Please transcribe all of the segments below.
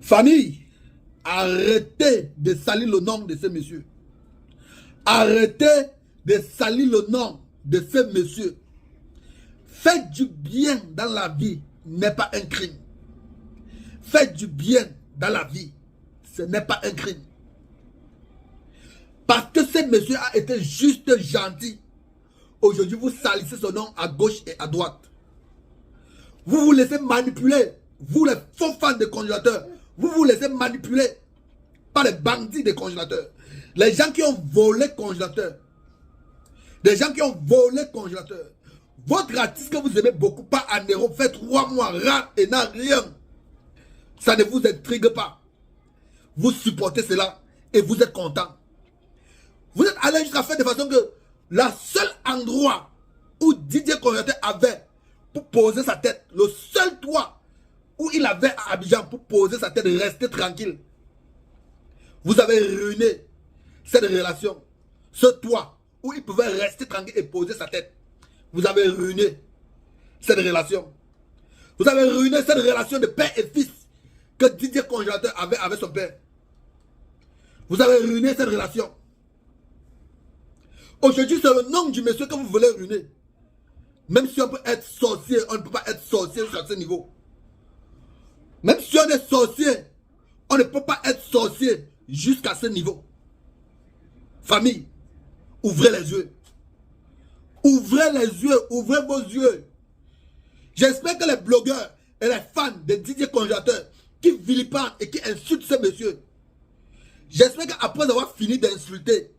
Famille, arrêtez de salir le nom de ce monsieur. Arrêtez de salir le nom de ce monsieur. Faites du bien dans la vie n'est pas un crime. Faites du bien dans la vie, ce n'est pas un crime. Parce que ce monsieur a été juste gentil. Aujourd'hui, vous salissez son nom à gauche et à droite. Vous vous laissez manipuler. Vous, les faux fans de congélateurs, vous vous laissez manipuler par les bandits des congélateurs. Les gens qui ont volé congélateurs. Des gens qui ont volé congélateurs. Votre artiste que vous aimez beaucoup, pas en héros, fait 3 mois rare et n'a rien. Ça ne vous intrigue pas. Vous supportez cela et vous êtes content. Vous êtes allé jusqu'à faire de façon que la seule endroit où Didier Congélateur avait pour poser sa tête, le seul toit où il avait à Abidjan pour poser sa tête et rester tranquille. Vous avez ruiné cette relation. Ce toit où il pouvait rester tranquille et poser sa tête. Vous avez ruiné cette relation. Vous avez ruiné cette relation de père et fils que Didier Congélateur avait avec son père. Vous avez ruiné cette relation. Aujourd'hui, c'est le nom du monsieur que vous voulez ruiner. Même si on peut être sorcier, on ne peut pas être sorcier jusqu'à ce niveau. Même si on est sorcier, on ne peut pas être sorcier jusqu'à ce niveau. Famille, ouvrez les yeux. Ouvrez les yeux, ouvrez vos yeux. J'espère que les blogueurs et les fans de Didier Congélateur qui vilipendent et qui insultent ce monsieur, j'espère qu'après avoir fini d'insulter,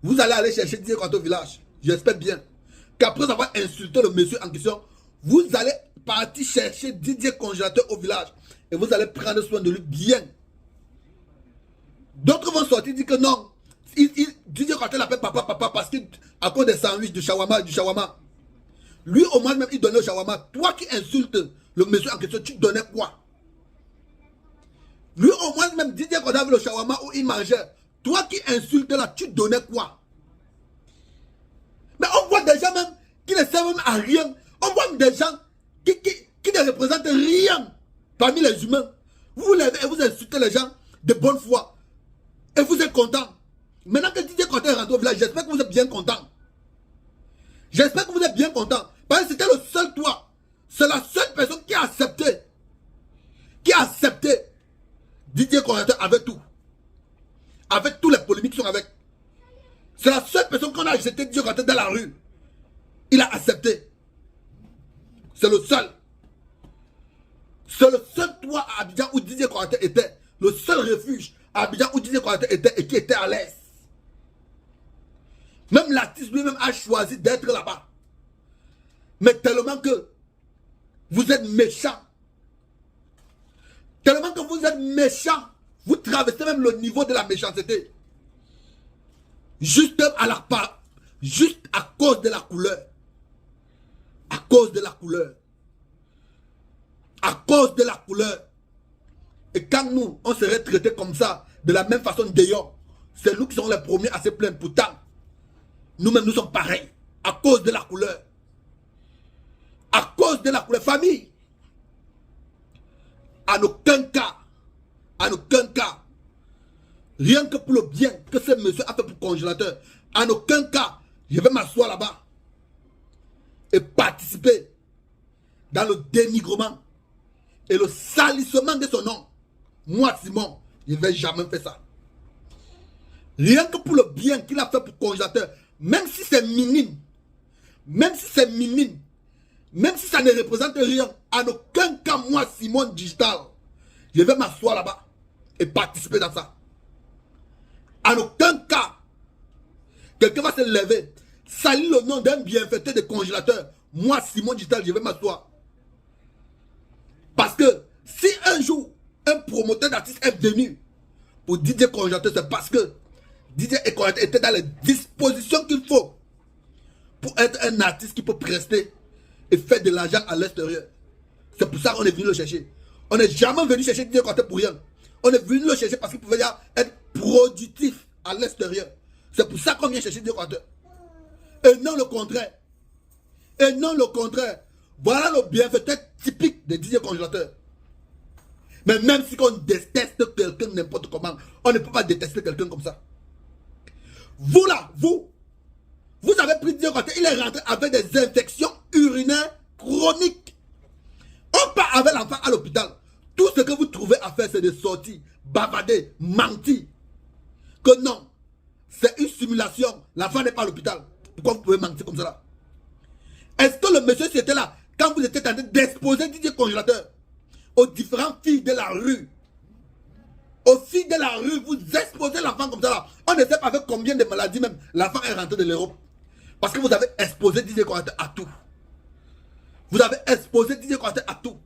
vous allez aller chercher Didier Congélateur au village. J'espère bien qu'après avoir insulté le monsieur en question, vous allez partir chercher Didier Congélateur au village et vous allez prendre soin de lui bien. D'autres vont sortir et dire que non, Didier Congélateur l'appelle papa parce qu'à cause des sandwichs, du shawarma. Lui au moins même il donnait le shawarma. Toi qui insultes le monsieur en question, tu donnais quoi? Lui au moins même Didier Congélateur avait le shawarma où il mangeait. Toi qui insultes là, tu donnais quoi? Mais on voit des gens même qui ne servent même à rien. On voit des gens qui ne représentent rien parmi les humains. Vous vous levez et vous insultez les gens de bonne foi. Et vous êtes content. Maintenant que Didier Congélateur est rentré au village, j'espère que vous êtes bien content. J'espère que vous êtes bien content. Parce que c'était le seul toit. C'est la seule personne qui a accepté. Qui a accepté Didier Congélateur avec tout. Avec tous les polémiques qui sont avec. C'est la seule personne qu'on a jeté Didier Congélateur dans la rue. Il a accepté. C'est le seul. C'est le seul toit à Abidjan où Didier Congélateur était. Le seul refuge à Abidjan où Didier Congélateur était et qui était à l'aise. Même l'artiste lui-même a choisi d'être là-bas. Mais tellement que vous êtes méchant. Tellement que vous êtes méchant. Vous traversez même le niveau de la méchanceté. Juste à la part. Juste à cause de la couleur. À cause de la couleur. À cause de la couleur. Et quand nous, on serait traités comme ça, de la même façon d'ailleurs, c'est nous qui sommes les premiers à se plaindre. Pourtant, nous-mêmes, nous sommes pareils. À cause de la couleur. À cause de la couleur. Famille. En aucun cas. En aucun cas. Rien que pour le bien que ce monsieur a fait pour Congélateur. En aucun cas, je vais m'asseoir là-bas. Et participer dans le dénigrement et le salissement de son nom. Moi, Simon, je ne vais jamais faire ça. Rien que pour le bien qu'il a fait pour Congélateur. Même si c'est minime. Même si c'est minime. Même si ça ne représente rien. En aucun cas, moi, Simon Digital, je vais m'asseoir là-bas et participer dans ça. En aucun cas, quelqu'un va se lever, salir le nom d'un bienfaiteur de Congélateur. Moi, Simon Digital, je vais m'asseoir. Parce que si un jour, un promoteur d'artiste est venu pour Didier Congélateur, c'est parce que Didier Congélateur était dans les dispositions qu'il faut pour être un artiste qui peut prester et faire de l'argent à l'extérieur. C'est pour ça qu'on est venu le chercher. On n'est jamais venu chercher Didier Congélateur pour rien. On est venu le chercher parce qu'il pouvait être productif à l'extérieur. C'est pour ça qu'on vient chercher Didier Congélateur. Et non le contraire. Et non le contraire. Voilà le bienfaiteur typique de Didier Congélateur. Mais même si on déteste quelqu'un n'importe comment, on ne peut pas détester quelqu'un comme ça. Vous là, vous avez pris Didier Conjoncteur, il est rentré avec des infections urinaires chroniques. On part avec l'enfant à l'hôpital. Tout ce que vous trouvez à faire, c'est de sortir, bavarder, mentir. Que non, c'est une simulation. L'enfant n'est pas à l'hôpital. Pourquoi vous pouvez mentir comme ça là? Est-ce que le monsieur c'était là quand vous étiez en train d'exposer Didier Congélateur aux différentes filles de la rue? Aux filles de la rue, vous exposez l'enfant comme ça là. On ne sait pas avec combien de maladies même l'enfant est rentré de l'Europe. Parce que vous avez exposé Didier Congélateur à tout. Vous avez exposé Didier Congélateur à tout.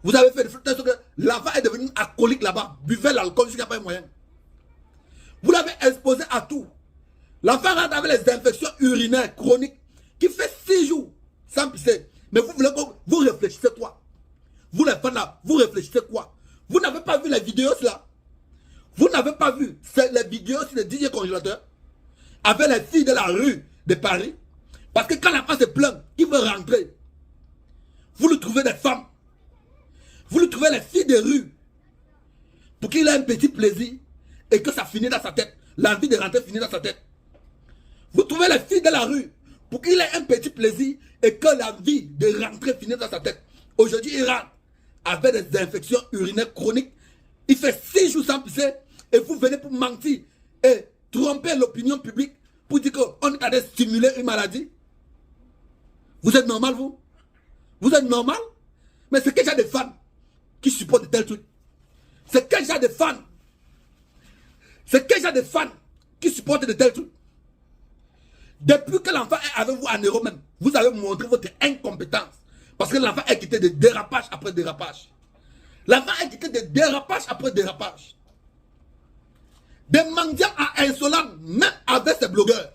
Vous avez fait des trucs que l'enfant est devenu alcoolique là-bas. Buvez l'alcool jusqu'à pas moyen. Vous l'avez exposé à tout. L'enfant rentre avec les infections urinaires chroniques qui fait 6 jours sans pisser. Mais vous voulez que vous réfléchissez quoi? Vous les fans là, vous réfléchissez quoi? Vous n'avez pas vu les vidéos là? Vous n'avez pas vu les vidéos sur le Didier Congélateur avec les filles de la rue de Paris? Parce que quand l'enfant se plaint, il veut rentrer. Vous lui trouvez des femmes. Vous lui trouvez les filles de rue pour qu'il ait un petit plaisir et que ça finisse dans sa tête. L'envie de rentrer finit dans sa tête. Vous trouvez les filles de la rue pour qu'il ait un petit plaisir et que l'envie de rentrer finisse dans sa tête. Aujourd'hui, il rentre avec des infections urinaires chroniques. Il fait 6 jours sans pisser et vous venez pour mentir et tromper l'opinion publique pour dire qu'on est en train de stimuler une maladie. Vous êtes normal, vous? Vous êtes normal? Mais c'est quel genre de fans qui supportent de tels trucs? C'est quel genre de fans? C'est quel genre de fans qui supportent de tels trucs? Depuis que l'enfant est avec vous en Europe même, vous avez montré votre incompétence. Parce que l'enfant est quitté de dérapage après dérapage. L'enfant est quitté de dérapage après dérapage. Des mendiants à insolents, même avec ces blogueurs.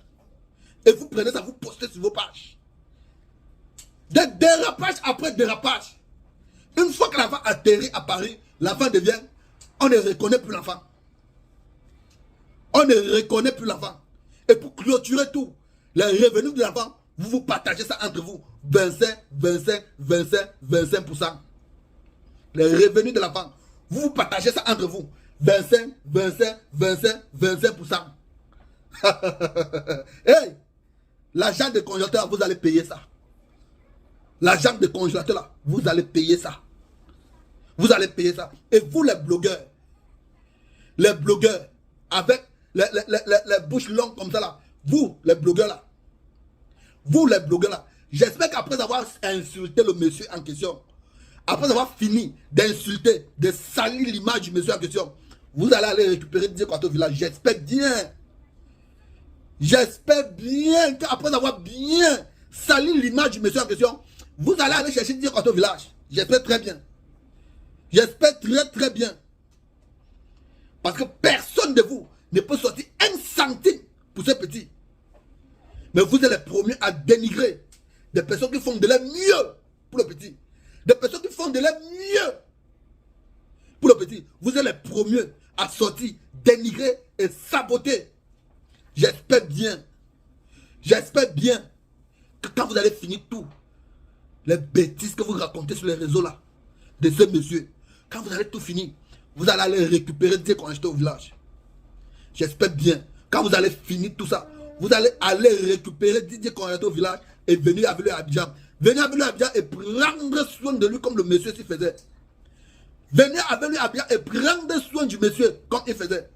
Et vous prenez ça, vous postez sur vos pages. Des dérapages après dérapage. Une fois que l'enfant atterrit à Paris, l'enfant devient, on ne reconnaît plus l'enfant. On ne reconnaît plus l'enfant. Et pour clôturer tout, les revenus de l'enfant, vous vous partagez ça entre vous. 25, 25, 25, 25%. Les revenus de l'enfant, vous vous partagez ça entre vous. 25, 25, 25, 25%. Hey, l'agent de congélateur, vous allez payer ça. L'agent de congélateur là, vous allez payer ça. Vous allez payer ça. Et vous les blogueurs avec les bouches longues comme ça là, vous les blogueurs là, j'espère qu'après avoir insulté le monsieur en question, après avoir fini d'insulter, de salir l'image du monsieur en question, vous allez aller récupérer Didier Congélateur au village. J'espère bien qu'après avoir bien sali l'image du monsieur en question, vous allez aller chercher Didier Congélateur au village. J'espère très bien. J'espère très très bien. Parce que personne de vous ne peut sortir 1 centime pour ce petit. Mais vous êtes les premiers à dénigrer des personnes qui font de leur mieux pour le petit. Des personnes qui font de leur mieux pour le petit. Vous êtes les premiers à sortir, dénigrer et saboter. J'espère bien que quand vous allez finir tout, les bêtises que vous racontez sur les réseaux là, de ce monsieur, quand vous allez tout finir, vous allez aller récupérer Didier Congélateur au village. J'espère bien, quand vous allez finir tout ça, vous allez aller récupérer Didier Congélateur au village et venir avec lui à Abidjan. Venez avec lui à Abidjan et prendre soin de lui comme le monsieur s'y faisait. Venez avec lui à Abidjan et prendre soin du monsieur comme il faisait.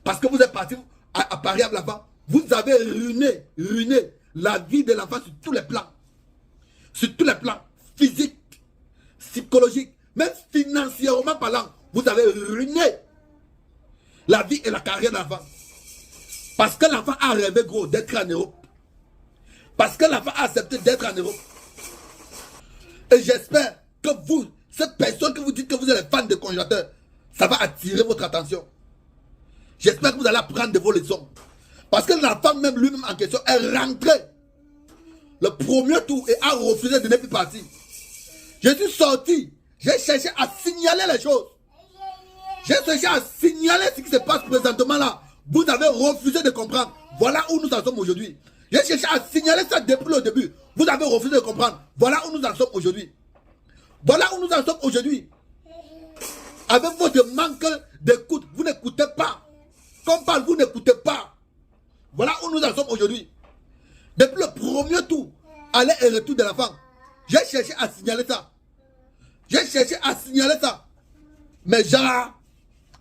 Parce que vous êtes parti à Paris avec l'enfant, vous avez ruiné la vie de l'enfant sur tous les plans. Sur tous les plans, physiques, psychologiques, même financièrement parlant, vous avez ruiné la vie et la carrière de l'enfant. Parce que l'enfant a rêvé gros d'être en Europe. Parce que l'enfant a accepté d'être en Europe. Et j'espère que vous, cette personne que vous dites que vous êtes fan de congélateur, ça va attirer votre attention. J'espère que vous allez apprendre de vos leçons. Parce que l'enfant même lui-même en question est rentré le premier tour et a refusé de ne plus partir. Je suis sorti. J'ai cherché à signaler les choses. J'ai cherché à signaler ce qui se passe présentement là. Vous avez refusé de comprendre. Voilà où nous en sommes aujourd'hui. J'ai cherché à signaler ça depuis le début. Vous avez refusé de comprendre. Voilà où nous en sommes aujourd'hui. Voilà où nous en sommes aujourd'hui. Avec votre manque d'écoute, vous n'écoutez pas. Quand on parle, vous n'écoutez pas. Voilà où nous en sommes aujourd'hui. Depuis le premier tour, aller et retour de l'enfant, j'ai cherché à signaler ça. J'ai cherché à signaler ça. Mais genre,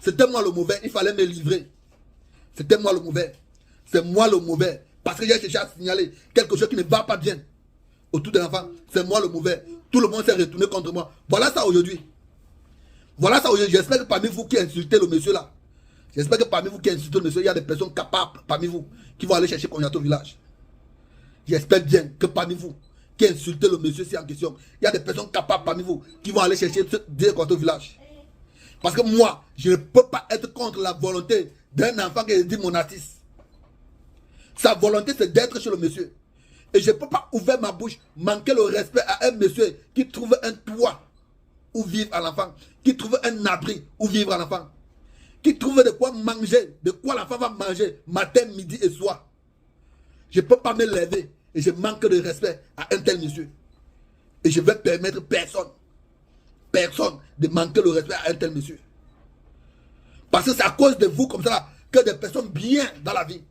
c'était moi le mauvais, il fallait me livrer. C'était moi le mauvais. C'est moi le mauvais. Parce que j'ai cherché à signaler quelque chose qui ne va pas bien autour de l'enfant. C'est moi le mauvais. Tout le monde s'est retourné contre moi. Voilà ça aujourd'hui. Voilà ça aujourd'hui. J'espère que parmi vous qui insultez le monsieur là, j'espère que parmi vous qui insultez le monsieur, il y a des personnes capables parmi vous qui vont aller chercher cognac au village. J'espère bien que parmi vous qui insultez le monsieur en question, il y a des personnes capables parmi vous qui vont aller chercher des cognac au village. Parce que moi, je ne peux pas être contre la volonté d'un enfant qui dit mon artiste. Sa volonté, c'est d'être chez le monsieur. Et je ne peux pas ouvrir ma bouche, manquer le respect à un monsieur qui trouve un toit où vivre à l'enfant, qui trouve un abri où vivre à l'enfant, qui trouve de quoi manger, de quoi l'enfant va manger matin, midi et soir. Je ne peux pas me lever et je manque de respect à un tel monsieur. Et je vais permettre personne de manquer le respect à un tel monsieur. Parce que c'est à cause de vous comme ça que des personnes bien dans la vie,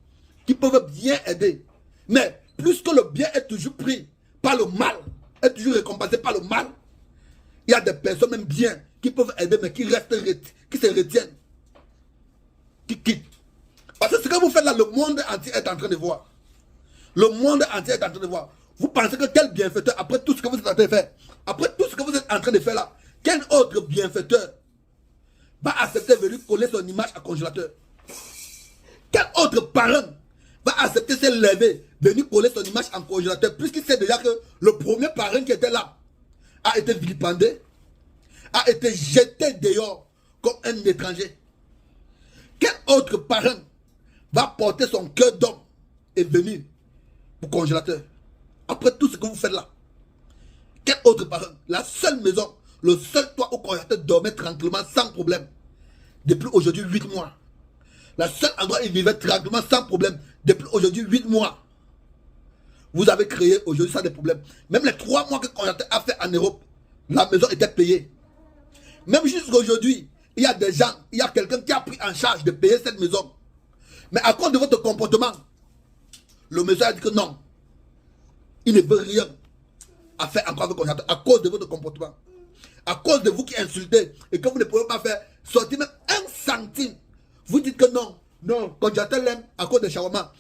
qui peuvent bien aider. Mais plus que le bien est toujours pris par le mal, est toujours récompensé par le mal, il y a des personnes même bien qui peuvent aider mais qui restent, qui se retiennent, qui quittent. Parce que ce que vous faites là, le monde entier est en train de voir. Le monde entier est en train de voir. Vous pensez que quel bienfaiteur, après tout ce que vous êtes en train de faire, après tout ce que vous êtes en train de faire là, quel autre bienfaiteur va accepter de venir coller son image à congélateur? Quel autre parent va accepter de se lever, venir coller son image en congélateur, puisqu'il sait déjà que le premier parent qui était là a été vilipendé, a été jeté dehors comme un étranger? Quel autre parent va porter son cœur d'homme et venir pour congélateur? Après tout ce que vous faites là, quel autre parent? La seule maison, le seul toit où congélateur dormait tranquillement sans problème depuis aujourd'hui 8 mois. La seule endroit où il vivait tranquillement sans problème depuis aujourd'hui 8 mois. Vous avez créé aujourd'hui ça des problèmes. Même les 3 mois que congélateur a fait en Europe, la maison était payée. Même jusqu'à aujourd'hui, il y a des gens, il y a quelqu'un qui a pris en charge de payer cette maison. Mais à cause de votre comportement, le monsieur a dit que non. Il ne veut rien à faire encore avec congélateur à cause de votre comportement. À cause de vous qui insultez et que vous ne pouvez pas faire sortir même 1 centime. Vous dites que non, non, congélateur l'aime à cause de shawarma.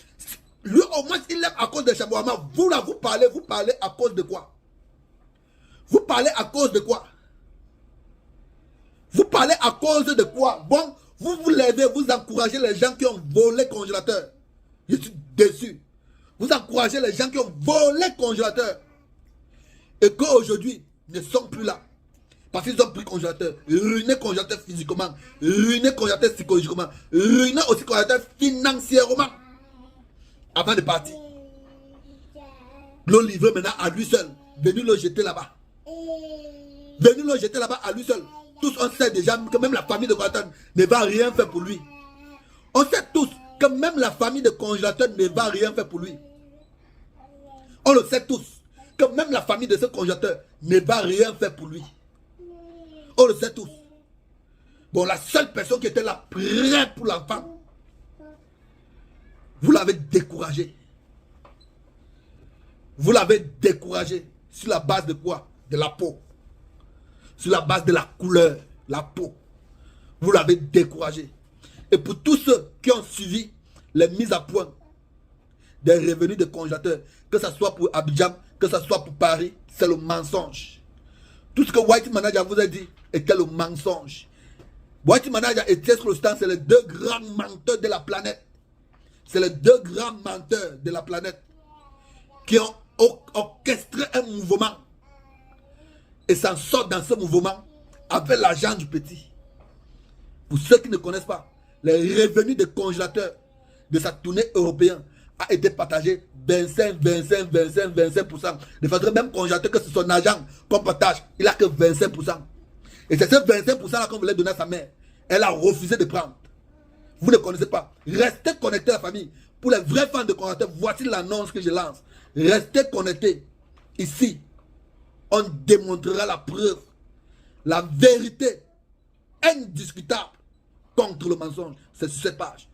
Lui au moins il l'aime à cause de shawarma. Vous là, vous parlez à cause de quoi? Vous parlez à cause de quoi? Vous parlez à cause de quoi? Bon, vous vous levez, vous encouragez les gens qui ont volé le congélateur. Je suis déçu. Vous encouragez les gens qui ont volé le congélateur. Et qu'aujourd'hui, ne sont plus là. Parce qu'ils ont pris le congélateur, ruiné le congélateur physiquement, ruiné le congélateur psychologiquement, ruiné aussi le congélateur financièrement. Avant de partir. Le livrer maintenant à lui seul. Venez le jeter là-bas. Venez le jeter là-bas à lui seul. Tous on sait déjà que même la famille de congélateur ne va rien faire pour lui. On sait tous que même la famille de congélateur ne va rien faire pour lui. On le sait tous. Que même la famille de ce congélateur ne va rien faire pour lui. On le sait tous. Bon, la seule personne qui était là, prête pour l'enfant, vous l'avez découragé. Vous l'avez découragé. Sur la base de quoi? De la peau. Sur la base de la couleur, la peau. Vous l'avez découragé. Et pour tous ceux qui ont suivi les mises à point des revenus de congélateurs, que ce soit pour Abidjan, que ce soit pour Paris, c'est le mensonge. Tout ce que White Manager vous a dit était le mensonge. White Manager et Thiès Constant, c'est les 2 grands menteurs de la planète. C'est les 2 grands menteurs de la planète qui ont orchestré un mouvement et s'en sortent dans ce mouvement avec l'argent du petit. Pour ceux qui ne connaissent pas, les revenus des congélateurs de sa tournée européenne a été partagé 25%. De façon même congélateur que c'est son agent qu'on partage, il a que 25%. Et c'est ce 25% là qu'on voulait donner à sa mère. Elle a refusé de prendre. Vous ne connaissez pas. Restez connectés à la famille. Pour les vrais fans de congélateur, voici l'annonce que je lance. Restez connectés. Ici, on démontrera la preuve la vérité indiscutable contre le mensonge, c'est sur cette page.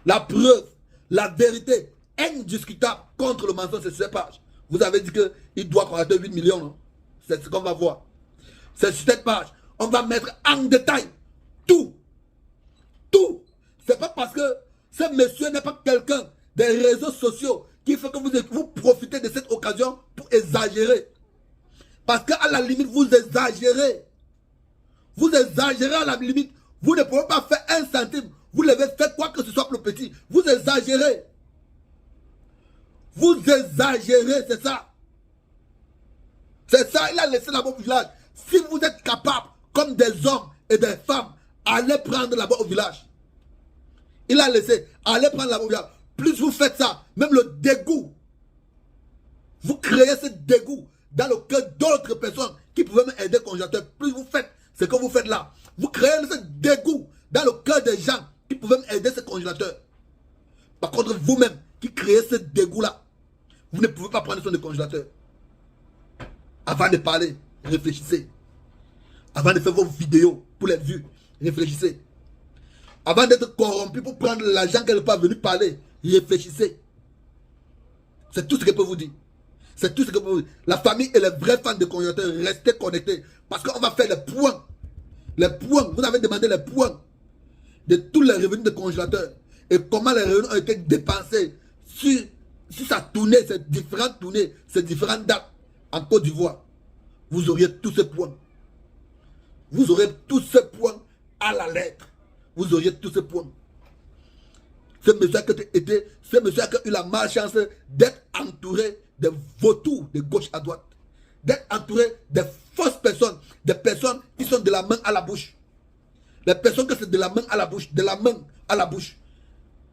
La preuve, la vérité indiscutable contre le mensonge, c'est sur cette page. Vous avez dit qu'il doit connaître 8 millions. C'est ce qu'on va voir. C'est sur cette page. On va mettre en détail tout. Tout. C'est pas parce que ce monsieur n'est pas quelqu'un des réseaux sociaux qui fait que vous profitez de cette occasion pour exagérer. Parce qu'à la limite, vous exagérez. Vous exagérez à la limite. Vous ne pouvez pas faire un centime. Vous l'avez fait quoi que ce soit pour le petit. Vous exagérez. Vous exagérez, c'est ça. C'est ça, il a laissé là-bas au village. Si vous êtes capable, comme des hommes et des femmes, allez prendre là-bas au village. Il a laissé, allez prendre là-bas au village. Plus vous faites ça, même le dégoût, vous créez ce dégoût dans le cœur d'autres personnes qui pouvaient même aider le congélateur. Plus vous faites ce que vous faites là, vous créez ce dégoût dans le cœur des gens qui pouvaient même aider ce congélateur. Par contre, vous-même qui créez ce dégoût-là, vous ne pouvez pas prendre soin du congélateur. Avant de parler, réfléchissez. Avant de faire vos vidéos pour les vues, réfléchissez. Avant d'être corrompu pour prendre l'argent qu'elle n'est pas venue parler, réfléchissez. C'est tout ce que je peux vous dire. C'est tout ce que je peux vous dire. La famille et les vrais fans de congélateur, restez connectés. Parce qu'on va faire les points. Les points. Vous avez demandé les points de tous les revenus de congélateur. Et comment les revenus ont été dépensés sur sa tournée, ces différentes tournées, ces différentes dates en Côte d'Ivoire. Vous auriez tous ces points. Vous aurez tous ces points à la lettre. Vous auriez tous ces points. Ce monsieur a eu la malchance d'être entouré de vautours de gauche à droite. D'être entouré de fausses personnes. Des personnes qui sont de la main à la bouche. Les personnes que c'est de la main à la bouche. De la main à la bouche.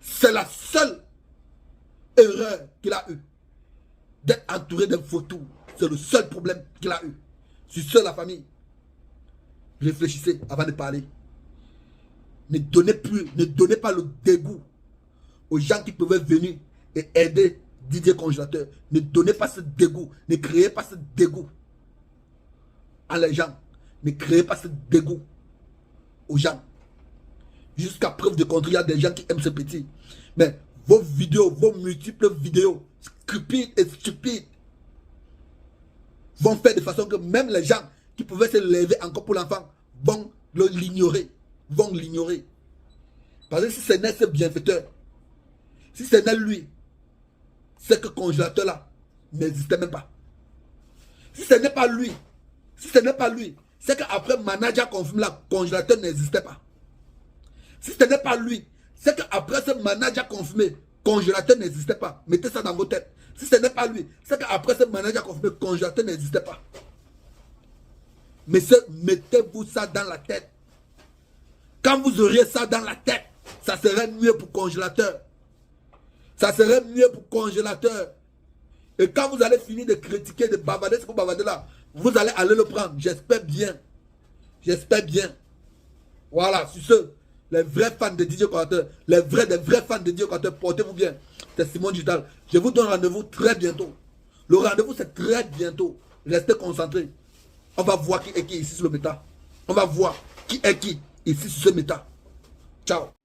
C'est la seule erreur qu'il a eue. D'être entouré de vautours. C'est le seul problème qu'il a eu. Sur ce, la famille. Réfléchissez avant de parler. Ne donnez pas le dégoût aux gens qui pouvaient venir et aider Didier Congélateur. Ne donnez pas ce dégoût. Ne créez pas ce dégoût à les gens. Ne créez pas ce dégoût aux gens. Jusqu'à preuve de contraire, il y a des gens qui aiment ce petit. Mais vos vidéos, vos multiples vidéos, stupides, vont faire de façon que même les gens qui pouvaient se lever encore pour l'enfant vont l'ignorer. Vont l'ignorer. Parce que si ce n'est ce bienfaiteur, si ce n'est lui, c'est que congélateur là n'existait même pas. Si ce n'est pas lui, c'est qu'après manager confirme là, congélateur n'existait pas. Si ce n'est pas lui, c'est qu'après ce manager confirmé, congélateur n'existait pas. Mettez ça dans vos têtes. Si ce n'est pas lui, c'est qu'après ce manager confirmé, congélateur n'existait pas. Mais mettez-vous ça dans la tête. Quand vous auriez ça dans la tête, ça serait mieux pour congélateur. Ça serait mieux pour congélateur. Et quand vous allez finir de critiquer, de bavarder ce que vous bavardez là, vous allez aller le prendre. J'espère bien. J'espère bien. Voilà, sur ce, les vrais fans de Didier Congélateur, des vrais fans de Didier Congélateur, portez-vous bien. C'est Simon Digital. Je vous donne rendez-vous très bientôt. Le rendez-vous, c'est très bientôt. Restez concentrés. On va voir qui est qui ici sur le méta. On va voir qui est qui ici sur ce méta. Ciao.